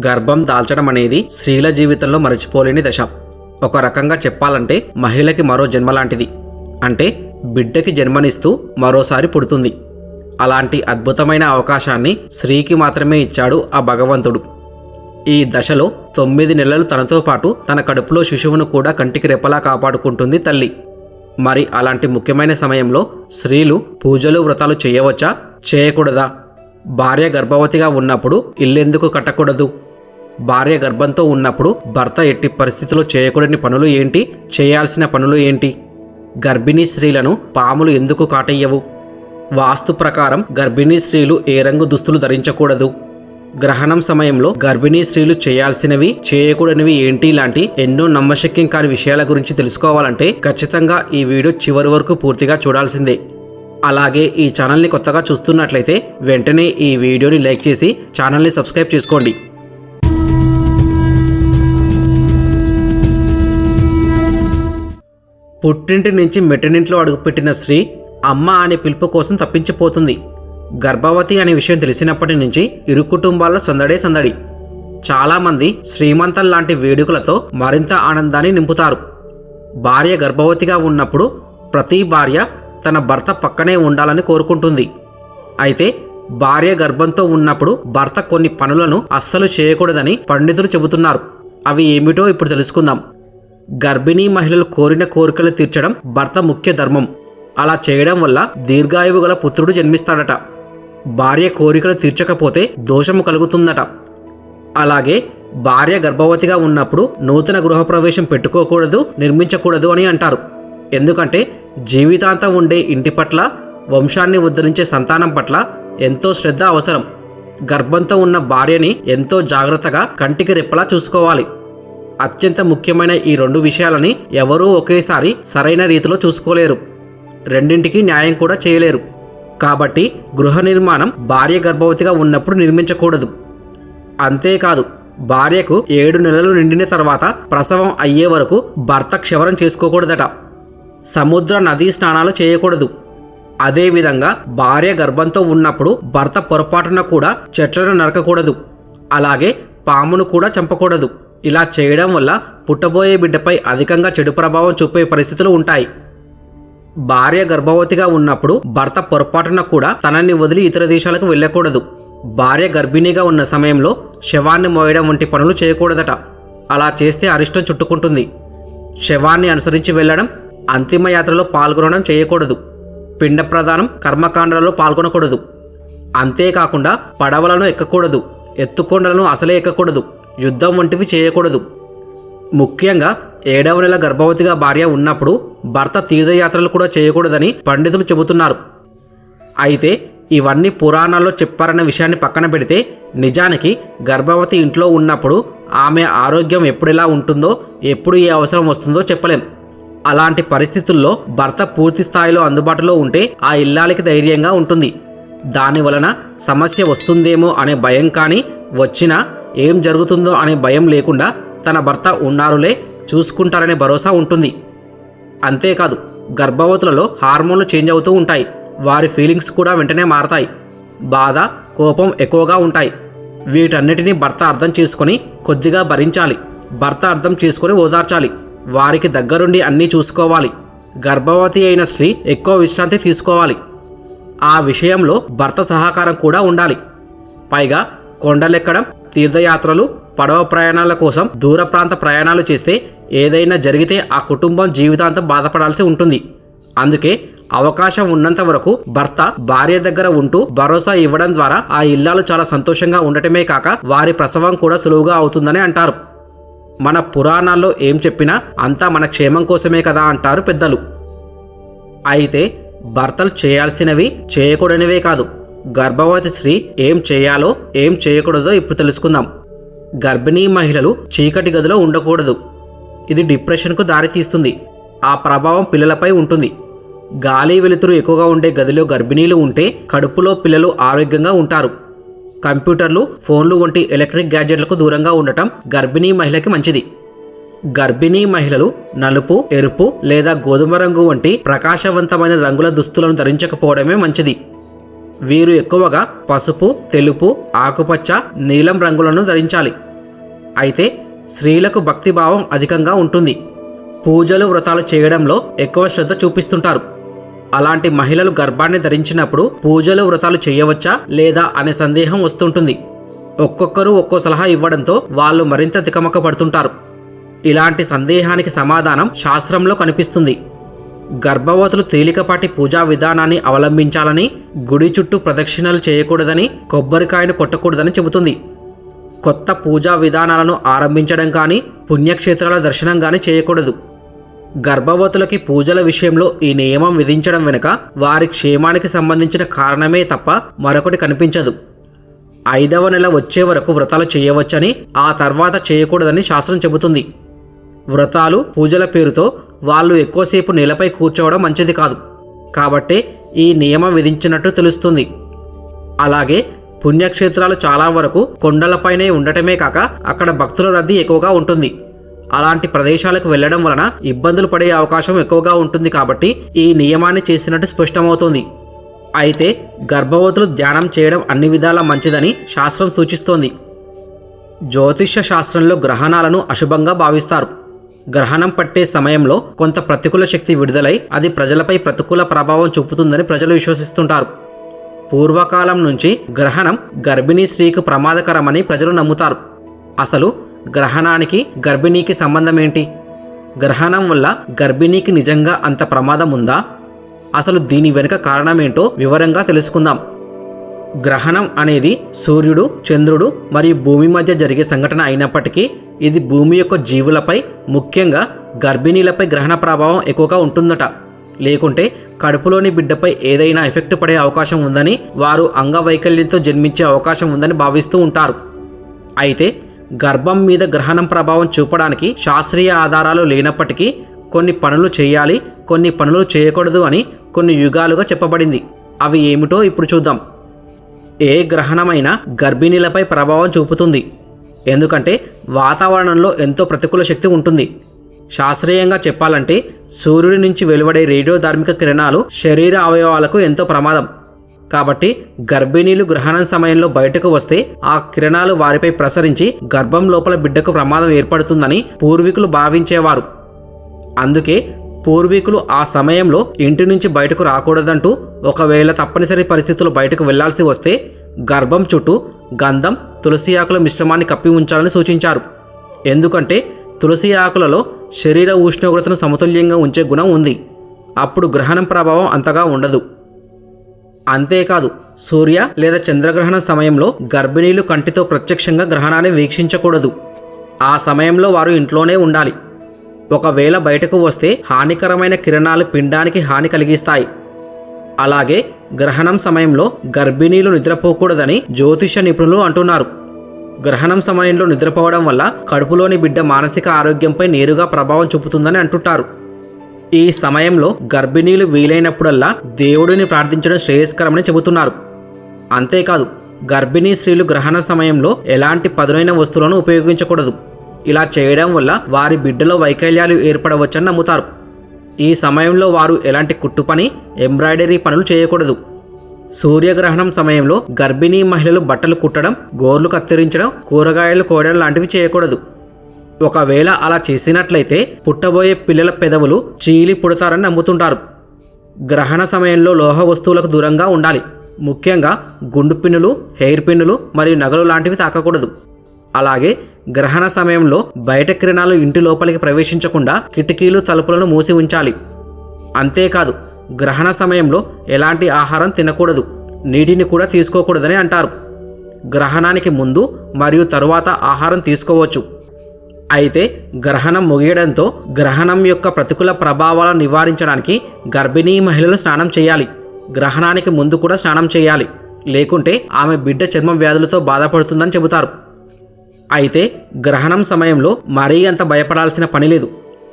గర్భం దాల్చడం అనేది స్త్రీల జీవితంలో మరచిపోలేని దశ. ఒక రకంగా చెప్పాలంటే మహిళకి మరో జన్మ లాంటిది. అంటే బిడ్డకి జన్మనిస్తూ మరోసారి పుడుతుంది. అలాంటి అద్భుతమైన అవకాశాన్ని స్త్రీకి మాత్రమే ఇచ్చాడు ఆ భగవంతుడు. ఈ దశలో 9 నెలలు తనతో పాటు తన కడుపులో శిశువును కూడా కంటికి రెప్పలా కాపాడుకుంటుంది తల్లి. మరి అలాంటి ముఖ్యమైన సమయంలో స్త్రీలు పూజలు వ్రతాలు చేయవచ్చా, చేయకూడదా? భార్య గర్భవతిగా ఉన్నప్పుడు ఇల్లెందుకు కట్టకూడదు? భార్య గర్భంతో ఉన్నప్పుడు భర్త ఎట్టి పరిస్థితుల్లో చేయకూడని పనులు ఏంటి, చేయాల్సిన పనులు ఏంటి? గర్భిణీ స్త్రీలను పాములు ఎందుకు కాటయ్యవు? వాస్తు ప్రకారం గర్భిణీ స్త్రీలు ఏ రంగు దుస్తులు ధరించకూడదు? గ్రహణం సమయంలో గర్భిణీ స్త్రీలు చేయాల్సినవి, చేయకూడనివి ఏంటి లాంటి ఎన్నో నమ్మశక్యం కాని విషయాల గురించి తెలుసుకోవాలంటే ఖచ్చితంగా ఈ వీడియో చివరి వరకు పూర్తిగా చూడాల్సిందే. అలాగే ఈ ఛానల్ని కొత్తగా చూస్తున్నట్లయితే వెంటనే ఈ వీడియోని లైక్ చేసి ఛానల్ని సబ్స్క్రైబ్ చేసుకోండి. పుట్టింటి నుంచి మెట్టినింట్లో అడుగుపెట్టిన స్త్రీ అమ్మ అనే పిలుపు కోసం తప్పించిపోతుంది. గర్భవతి అనే విషయం తెలిసినప్పటి నుంచి ఇరు కుటుంబాల్లో సందడే సందడి. చాలామంది శ్రీమంతం లాంటి వేడుకలతో మరింత ఆనందాన్ని నింపుతారు. భార్య గర్భవతిగా ఉన్నప్పుడు ప్రతి భార్య తన భర్త పక్కనే ఉండాలని కోరుకుంటుంది. అయితే భార్య గర్భంతో ఉన్నప్పుడు భర్త కొన్ని పనులను అస్సలు చేయకూడదని పండితులు చెబుతున్నారు. అవి ఏమిటో ఇప్పుడు తెలుసుకుందాం. గర్భిణీ మహిళలు కోరిన కోరికలు తీర్చడం భర్త ముఖ్య ధర్మం. అలా చేయడం వల్ల దీర్ఘాయువు గల పుత్రుడు జన్మిస్తాడట. భార్య కోరికలు తీర్చకపోతే దోషము కలుగుతుందట. అలాగే భార్య గర్భవతిగా ఉన్నప్పుడు నూతన గృహప్రవేశం పెట్టుకోకూడదు, నిర్మించకూడదు అని అంటారు. ఎందుకంటే జీవితాంతం ఉండే ఇంటి పట్ల, వంశాన్ని ఉద్ధరించే సంతానం పట్ల ఎంతో శ్రద్ధ అవసరం. గర్భంతో ఉన్న భార్యని ఎంతో జాగ్రత్తగా కంటికి రెప్పలా చూసుకోవాలి. అత్యంత ముఖ్యమైన ఈ 2 విషయాలని ఎవరూ ఒకేసారి సరైన రీతిలో చూసుకోలేరు. రెండింటికి న్యాయం కూడా చేయలేరు. కాబట్టి గృహ నిర్మాణం భార్య గర్భవతిగా ఉన్నప్పుడు నిర్మించకూడదు. అంతేకాదు భార్యకు 7 నెలలు నిండిన తర్వాత ప్రసవం అయ్యే వరకు భర్త క్షవరం చేసుకోకూడదట. సముద్ర నదీ స్నానాలు చేయకూడదు. అదేవిధంగా భార్య గర్భంతో ఉన్నప్పుడు భర్త పొరపాటున కూడా చెట్లను నరకకూడదు. అలాగే పామును కూడా చంపకూడదు. ఇలా చేయడం వల్ల పుట్టబోయే బిడ్డపై అధికంగా చెడు ప్రభావం చూపే పరిస్థితులు ఉంటాయి. భార్య గర్భవతిగా ఉన్నప్పుడు భర్త పొరపాటున కూడా తనని వదిలి ఇతర దేశాలకు వెళ్ళకూడదు. భార్య గర్భిణీగా ఉన్న సమయంలో శవాన్ని మోయడం వంటి పనులు చేయకూడదట. అలా చేస్తే అరిష్టం చుట్టుకుంటుంది. శవాన్ని అనుసరించి వెళ్ళడం, అంతిమ యాత్రలో పాల్గొనడం చేయకూడదు. పిండ ప్రదానం, కర్మకాండాలలో పాల్గొనకూడదు. అంతేకాకుండా పడవలను ఎక్కకూడదు. ఎత్తుకొండలను అసలే ఎక్కకూడదు. యుద్ధం వంటివి చేయకూడదు. ముఖ్యంగా 7వ నెల గర్భవతిగా భార్య ఉన్నప్పుడు భర్త తీర్థయాత్రలు కూడా చేయకూడదని పండితులు చెబుతున్నారు. అయితే ఇవన్నీ పురాణాల్లో చెప్పారన్న విషయాన్ని పక్కన పెడితే నిజానికి గర్భవతి ఇంట్లో ఉన్నప్పుడు ఆమె ఆరోగ్యం ఎప్పుడెలా ఉంటుందో, ఎప్పుడు ఏ అవసరం వస్తుందో చెప్పలేం. అలాంటి పరిస్థితుల్లో భర్త పూర్తి స్థాయిలో అందుబాటులో ఉంటే ఆ ఇల్లాలికి ధైర్యంగా ఉంటుంది. దాని వలన సమస్య వస్తుందేమో అనే భయం కానీ, వచ్చినా ఏం జరుగుతుందో అనే భయం లేకుండా తన భర్త ఉన్నారులే, చూసుకుంటారనే భరోసా ఉంటుంది. అంతేకాదు గర్భవతులలో హార్మోన్లు చేంజ్ అవుతూ ఉంటాయి. వారి ఫీలింగ్స్ కూడా వెంటనే మారతాయి. బాధ, కోపం ఎక్కువగా ఉంటాయి. వీటన్నిటినీ భర్త అర్థం చేసుకొని కొద్దిగా భరించాలి. భర్త అర్థం చేసుకొని ఓదార్చాలి. వారికి దగ్గరుండి అన్నీ చూసుకోవాలి. గర్భవతి అయిన స్త్రీ ఎక్కువ విశ్రాంతి తీసుకోవాలి. ఆ విషయంలో భర్త సహకారం కూడా ఉండాలి. పైగా కొండలెక్కడం, తీర్థయాత్రలు, పడవ ప్రయాణాల కోసం దూర ప్రాంత ప్రయాణాలు చేస్తే ఏదైనా జరిగితే ఆ కుటుంబం జీవితాంతం బాధపడాల్సి ఉంటుంది. అందుకే అవకాశం ఉన్నంత వరకు భర్త భార్య దగ్గర ఉంటూ భరోసా ఇవ్వడం ద్వారా ఆ ఇల్లాలు చాలా సంతోషంగా ఉండటమే కాక వారి ప్రసవం కూడా సులువుగా అవుతుందని అంటారు. మన పురాణాల్లో ఏం చెప్పినా అంతా మన క్షేమం కోసమే కదా అంటారు పెద్దలు. అయితే భర్తలు చేయాల్సినవి, చేయకూడనివే కాదు. గర్భవతి స్త్రీ ఏం చేయాలో, ఏం చేయకూడదో ఇప్పుడు తెలుసుకుందాం. గర్భిణీ మహిళలు చీకటి గదిలో ఉండకూడదు. ఇది డిప్రెషన్కు దారితీస్తుంది. ఆ ప్రభావం పిల్లలపై ఉంటుంది. గాలి వెలుతురు ఎక్కువగా ఉండే గదిలో గర్భిణీలు ఉంటే కడుపులో పిల్లలు ఆరోగ్యంగా ఉంటారు. కంప్యూటర్లు, ఫోన్లు వంటి ఎలక్ట్రిక్ గ్యాడ్జెట్లకు దూరంగా ఉండటం గర్భిణీ మహిళకి మంచిది. గర్భిణీ మహిళలు నలుపు, ఎరుపు లేదా గోధుమ రంగు వంటి ప్రకాశవంతమైన రంగుల దుస్తులను ధరించకపోవడమే మంచిది. వీరు ఎక్కువగా పసుపు, తెలుపు, ఆకుపచ్చ, నీలం రంగులను ధరించాలి. అయితే స్త్రీలకు భక్తిభావం అధికంగా ఉంటుంది. పూజలు, వ్రతాలు చేయడంలో ఎక్కువ శ్రద్ధ చూపిస్తుంటారు. అలాంటి మహిళలు గర్భాన్ని ధరించినప్పుడు పూజలు, వ్రతాలు చేయవచ్చా లేదా అనే సందేహం వస్తుంటుంది. ఒక్కొక్కరు ఒక్కో సలహా ఇవ్వడంతో వాళ్ళు మరింత తికమక పడుతుంటారు. ఇలాంటి సందేహానికి సమాధానం శాస్త్రంలో కనిపిస్తుంది. గర్భవతులు తేలికపాటి పూజా విధానాన్ని అవలంబించాలని, గుడి చుట్టూ ప్రదక్షిణలు చేయకూడదని, కొబ్బరికాయను కొట్టకూడదని చెబుతుంది. కొత్త పూజా విధానాలను ఆరంభించడం కానీ, పుణ్యక్షేత్రాల దర్శనం కానీ చేయకూడదు. గర్భవతులకి పూజల విషయంలో ఈ నియమం విధించడం వెనుక వారి క్షేమానికి సంబంధించిన కారణమే తప్ప మరొకటి కనిపించదు. 5వ నెల వచ్చే వరకు వ్రతాలు చేయవచ్చని, ఆ తర్వాత చేయకూడదని శాస్త్రం చెబుతుంది. వ్రతాలు, పూజల పేరుతో వాళ్ళు ఎక్కువసేపు నేలపై కూర్చోవడం మంచిది కాదు. కాబట్టే ఈ నియమం విధించినట్టు తెలుస్తుంది. అలాగే పుణ్యక్షేత్రాలు చాలా వరకు కొండలపైనే ఉండటమే కాక అక్కడ భక్తుల రద్దీ ఎక్కువగా ఉంటుంది. అలాంటి ప్రదేశాలకు వెళ్లడం వలన ఇబ్బందులు పడే అవకాశం ఎక్కువగా ఉంటుంది. కాబట్టి ఈ నియమాన్ని చేసినట్టు స్పష్టమవుతుంది. అయితే గర్భవతులు ధ్యానం చేయడం అన్ని విధాలా మంచిదని శాస్త్రం సూచిస్తోంది. జ్యోతిష్య శాస్త్రంలో గ్రహణాలను అశుభంగా భావిస్తారు. గ్రహణం పట్టే సమయంలో కొంత ప్రతికూల శక్తి విడుదలై అది ప్రజలపై ప్రతికూల ప్రభావం చూపుతుందని ప్రజలు విశ్వసిస్తుంటారు. పూర్వకాలం నుంచి గ్రహణం గర్భిణీ స్త్రీకి ప్రమాదకరమని ప్రజలు నమ్ముతారు. అసలు గ్రహణానికి గర్భిణీకి సంబంధం ఏంటి? గ్రహణం వల్ల గర్భిణీకి నిజంగా అంత ప్రమాదం ఉందా? అసలు దీని వెనుక కారణమేంటో వివరంగా తెలుసుకుందాం. గ్రహణం అనేది సూర్యుడు, చంద్రుడు మరియు భూమి మధ్య జరిగే సంఘటన అయినప్పటికీ ఇది భూమి యొక్క జీవులపై, ముఖ్యంగా గర్భిణీలపై గ్రహణ ప్రభావం ఎక్కువగా ఉంటుందట. లేకుంటే కడుపులోని బిడ్డపై ఏదైనా ఎఫెక్ట్ పడే అవకాశం ఉందని, వారు అంగవైకల్యంతో జన్మించే అవకాశం ఉందని భావిస్తూ ఉంటారు. అయితే గర్భం మీద గ్రహణం ప్రభావం చూపడానికి శాస్త్రీయ ఆధారాలు లేనప్పటికీ కొన్ని పనులు చేయాలి, కొన్ని పనులు చేయకూడదు అని కొన్ని యుగాలుగా చెప్పబడింది. అవి ఏమిటో ఇప్పుడు చూద్దాం. ఏ గ్రహణమైనా గర్భిణీలపై ప్రభావం చూపుతుంది. ఎందుకంటే వాతావరణంలో ఎంతో ప్రతికూల శక్తి ఉంటుంది. శాస్త్రీయంగా చెప్పాలంటే సూర్యుడి నుంచి వెలువడే రేడియోధార్మిక కిరణాలు శరీర అవయవాలకు ఎంతో ప్రమాదం. కాబట్టి గర్భిణీలు గ్రహణం సమయంలో బయటకు వస్తే ఆ కిరణాలు వారిపై ప్రసరించి గర్భం లోపల బిడ్డకు ప్రమాదం ఏర్పడుతుందని పూర్వీకులు భావించేవారు. అందుకే పూర్వీకులు ఆ సమయంలో ఇంటి నుంచి బయటకు రాకూడదంటూ, ఒకవేళ తప్పనిసరి పరిస్థితుల్లో బయటకు వెళ్లాల్సి వస్తే గర్భం చుట్టూ గంధం, తులసి ఆకుల మిశ్రమాన్ని కప్పి ఉంచాలని సూచించారు. ఎందుకంటే తులసి ఆకులలో శరీర ఉష్ణోగ్రతను సమతుల్యంగా ఉంచే గుణం ఉంది. అప్పుడు గ్రహణం ప్రభావం అంతగా ఉండదు. అంతేకాదు, సూర్య లేదా చంద్రగ్రహణం సమయంలో గర్భిణీలు కంటితో ప్రత్యక్షంగా గ్రహణాన్ని వీక్షించకూడదు. ఆ సమయంలో వారు ఇంట్లోనే ఉండాలి. ఒకవేళ బయటకు వస్తే హానికరమైన కిరణాలు పిండానికి హాని కలిగిస్తాయి. అలాగే గ్రహణం సమయంలో గర్భిణీలు నిద్రపోకూడదని జ్యోతిష నిపుణులు అంటున్నారు. గ్రహణం సమయంలో నిద్రపోవడం వల్ల కడుపులోని బిడ్డ మానసిక ఆరోగ్యంపై నేరుగా ప్రభావం చూపుతుందని అంటుంటారు. ఈ సమయంలో గర్భిణీలు వీలైనప్పుడల్లా దేవుడిని ప్రార్థించడం శ్రేయస్కరమని చెబుతున్నారు. అంతేకాదు, గర్భిణీ స్త్రీలు గ్రహణ సమయంలో ఎలాంటి పదునైన వస్తువులను ఉపయోగించకూడదు. ఇలా చేయడం వల్ల వారి బిడ్డలో వైకల్యాలు ఏర్పడవచ్చని నమ్ముతారు. ఈ సమయంలో వారు ఎలాంటి కుట్టు పని, ఎంబ్రాయిడరీ పనులు చేయకూడదు. సూర్యగ్రహణం సమయంలో గర్భిణీ మహిళలు బట్టలు కుట్టడం, గోర్లు కత్తిరించడం, కూరగాయలు కోయడం లాంటివి చేయకూడదు. ఒకవేళ అలా చేసినట్లయితే పుట్టబోయే పిల్లల పెదవులు చీలి పుడతారని నమ్ముతుంటారు. గ్రహణ సమయంలో లోహ వస్తువులకు దూరంగా ఉండాలి. ముఖ్యంగా గుండు పిన్నులు, హెయిర్ పిన్నులు మరియు నగలు లాంటివి తాకకూడదు. అలాగే గ్రహణ సమయంలో బయట కిరణాలు ఇంటి లోపలికి ప్రవేశించకుండా కిటికీలు, తలుపులను మూసి ఉంచాలి. అంతేకాదు, గ్రహణ సమయంలో ఎలాంటి ఆహారం తినకూడదు, నీటిని కూడా తీసుకోకూడదని అంటారు. గ్రహణానికి ముందు మరియు తరువాత ఆహారం తీసుకోవచ్చు. అయితే గ్రహణం ముగియడంతో గ్రహణం యొక్క ప్రతికూల ప్రభావాలను నివారించడానికి గర్భిణీ మహిళలు స్నానం చేయాలి. గ్రహణానికి ముందు కూడా స్నానం చేయాలి. లేకుంటే ఆమె బిడ్డ చర్మ వ్యాధులతో బాధపడుతుందని చెబుతారు. అయితే గ్రహణం సమయంలో మరీ అంత భయపడాల్సిన పని లేదు.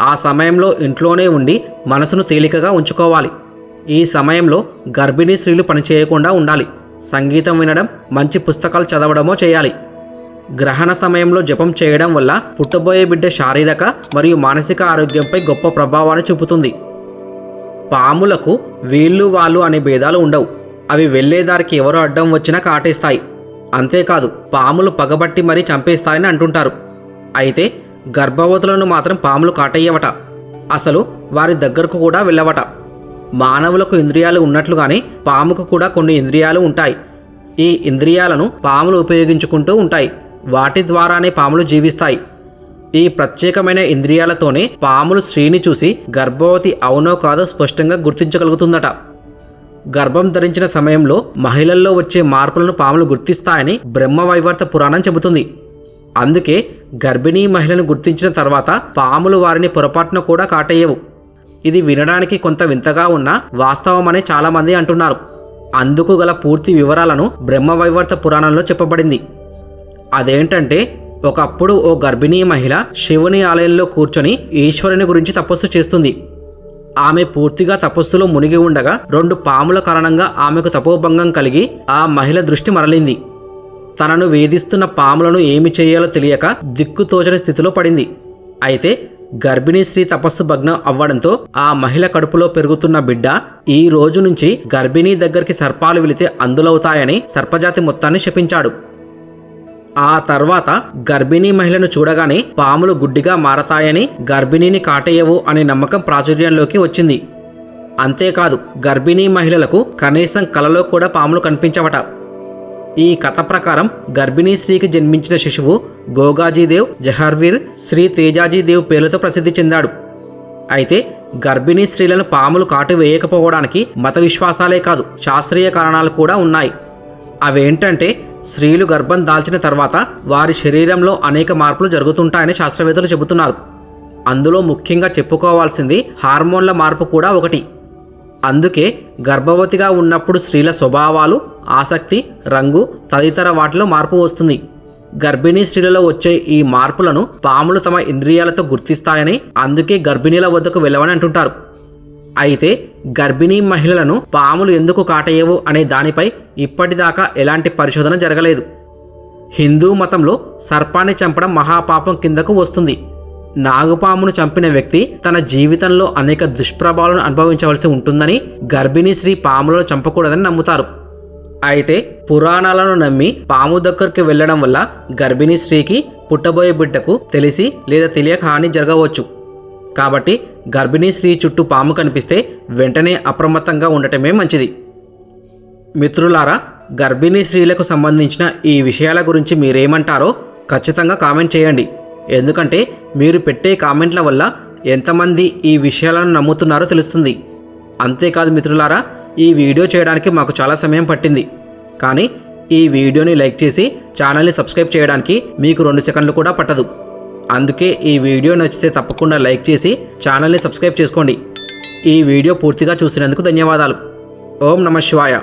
ఆ సమయంలో ఇంట్లోనే ఉండి మనసును తేలికగా ఉంచుకోవాలి. ఈ సమయంలో గర్భిణీ స్త్రీలు పని చేయకుండా ఉండాలి. సంగీతం వినడం, మంచి పుస్తకాలు చదవడమో చేయాలి. గ్రహణ సమయంలో జపం చేయడం వల్ల పుట్టబోయే బిడ్డ శారీరక మరియు మానసిక ఆరోగ్యంపై గొప్ప ప్రభావాన్ని చూపుతుంది. పాములకు వీళ్ళు వాళ్ళు అనే భేదాలు ఉండవు. అవి వెళ్లేదారికి ఎవరో అడ్డం వచ్చినా కాటేస్తాయి. అంతేకాదు పాములు పగబట్టి మరీ చంపేస్తాయని అంటుంటారు. అయితే గర్భవతులను మాత్రం పాములు కాటేయవట. అసలు వారి దగ్గరకు కూడా వెళ్ళవట. మానవులకు ఇంద్రియాలు ఉన్నట్లుగానే పాముకు కూడా కొన్ని ఇంద్రియాలు ఉంటాయి. ఈ ఇంద్రియాలను పాములు ఉపయోగించుకుంటూ ఉంటాయి. వాటి ద్వారానే పాములు జీవిస్తాయి. ఈ ప్రత్యేకమైన ఇంద్రియాలతోనే పాములు స్త్రీని చూసి గర్భవతి అవునో కాదో స్పష్టంగా గుర్తించగలుగుతుందట. గర్భం ధరించిన సమయంలో మహిళల్లో వచ్చే మార్పులను పాములు గుర్తిస్తాయని బ్రహ్మవైవర్త పురాణం చెబుతుంది. అందుకే గర్భిణీ మహిళను గుర్తించిన తర్వాత పాములు వారిని పొరపాటున కూడా కాటేయవు. ఇది వినడానికి కొంత వింతగా ఉన్నా వాస్తవమని చాలామంది అంటున్నారు. అందుకు గల పూర్తి వివరాలను బ్రహ్మవైవర్త పురాణంలో చెప్పబడింది. అదేంటంటే, ఒకప్పుడు ఓ గర్భిణీ మహిళ శివుని ఆలయంలో కూర్చొని ఈశ్వరుని గురించి తపస్సు చేస్తుంది. ఆమె పూర్తిగా తపస్సులో మునిగి ఉండగా 2 పాముల కారణంగా ఆమెకు తపోభంగం కలిగి ఆ మహిళ దృష్టి మరలింది. తనను వేధిస్తున్న పాములను ఏమి చేయాలో తెలియక దిక్కుతోచని స్థితిలో పడింది. అయితే గర్భిణీ స్త్రీ తపస్సు భగ్నం అవ్వడంతో ఆ మహిళ కడుపులో పెరుగుతున్న బిడ్డ ఈ రోజు నుంచి గర్భిణీ దగ్గరికి సర్పాలు వెళితే అందులవుతాయని సర్పజాతి మొత్తాన్ని శపించాడు. ఆ తర్వాత గర్భిణీ మహిళను చూడగానే పాములు గుడ్డిగా మారతాయని, గర్భిణీని కాటేయవు అనే నమ్మకం ప్రాచుర్యంలోకి వచ్చింది. అంతేకాదు గర్భిణీ మహిళలకు కనీసం కలలో కూడా పాములు కనిపించవట. ఈ కథ ప్రకారం గర్భిణీ స్త్రీకి జన్మించిన శిశువు గోగాజీదేవ్, జహర్వీర్, శ్రీ తేజాజీదేవ్ పేర్లతో ప్రసిద్ధి చెందాడు. అయితే గర్భిణీ స్త్రీలను పాములు కాటు వేయకపోవడానికి మత విశ్వాసాలే కాదు, శాస్త్రీయ కారణాలు కూడా ఉన్నాయి. అవేంటంటే, స్త్రీలు గర్భం దాల్చిన తర్వాత వారి శరీరంలో అనేక మార్పులు జరుగుతుంటాయని శాస్త్రవేత్తలు చెబుతున్నారు. అందులో ముఖ్యంగా చెప్పుకోవాల్సింది హార్మోన్ల మార్పు కూడా ఒకటి. అందుకే గర్భవతిగా ఉన్నప్పుడు స్త్రీల స్వభావాలు, ఆసక్తి, రంగు తదితర వాటిలో మార్పు వస్తుంది. గర్భిణీ స్త్రీలలో వచ్చే ఈ మార్పులను పాములు తమ ఇంద్రియాలతో గుర్తిస్తాయని, అందుకే గర్భిణీల వద్దకు వెళ్ళవని అంటుంటారు. అయితే గర్భిణీ మహిళలను పాములు ఎందుకు కాటేయవు అనే దానిపై ఇప్పటిదాకా ఎలాంటి పరిశోధన జరగలేదు. హిందూ మతంలో సర్పాన్ని చంపడం మహాపాపం కిందకు వస్తుంది. నాగుపామును చంపిన వ్యక్తి తన జీవితంలో అనేక దుష్ప్రభావాలను అనుభవించవలసి ఉంటుందని, గర్భిణీ స్త్రీ పాములను చంపకూడదని నమ్ముతారు. అయితే పురాణాలను నమ్మి పాము దగ్గరికి వెళ్లడం వల్ల గర్భిణీ స్త్రీకి, పుట్టబోయే బిడ్డకు తెలిసి లేదా తెలియక హాని జరగవచ్చు. కాబట్టి గర్భిణీ స్త్రీ చుట్టూ పాము కనిపిస్తే వెంటనే అప్రమత్తంగా ఉండటమే మంచిది. మిత్రులారా, గర్భిణీ స్త్రీలకు సంబంధించిన ఈ విషయాల గురించి మీరేమంటారో ఖచ్చితంగా కామెంట్ చేయండి. ఎందుకంటే మీరు పెట్టే కామెంట్ల వల్ల ఎంతమంది ఈ విషయాలను నమ్ముతున్నారో తెలుస్తుంది. అంతేకాదు మిత్రులారా, ఈ వీడియో చేయడానికి మాకు చాలా సమయం పట్టింది. కానీ ఈ వీడియోని లైక్ చేసి ఛానల్ని సబ్స్క్రైబ్ చేయడానికి మీకు 2 సెకండ్లు కూడా పట్టదు. అందుకే ఈ వీడియో నచ్చితే తప్పకుండా లైక్ చేసి ఛానల్ని సబ్స్క్రైబ్ చేసుకోండి. ఈ వీడియో పూర్తిగా చూసినందుకు ధన్యవాదాలు. ఓం నమః శివాయ.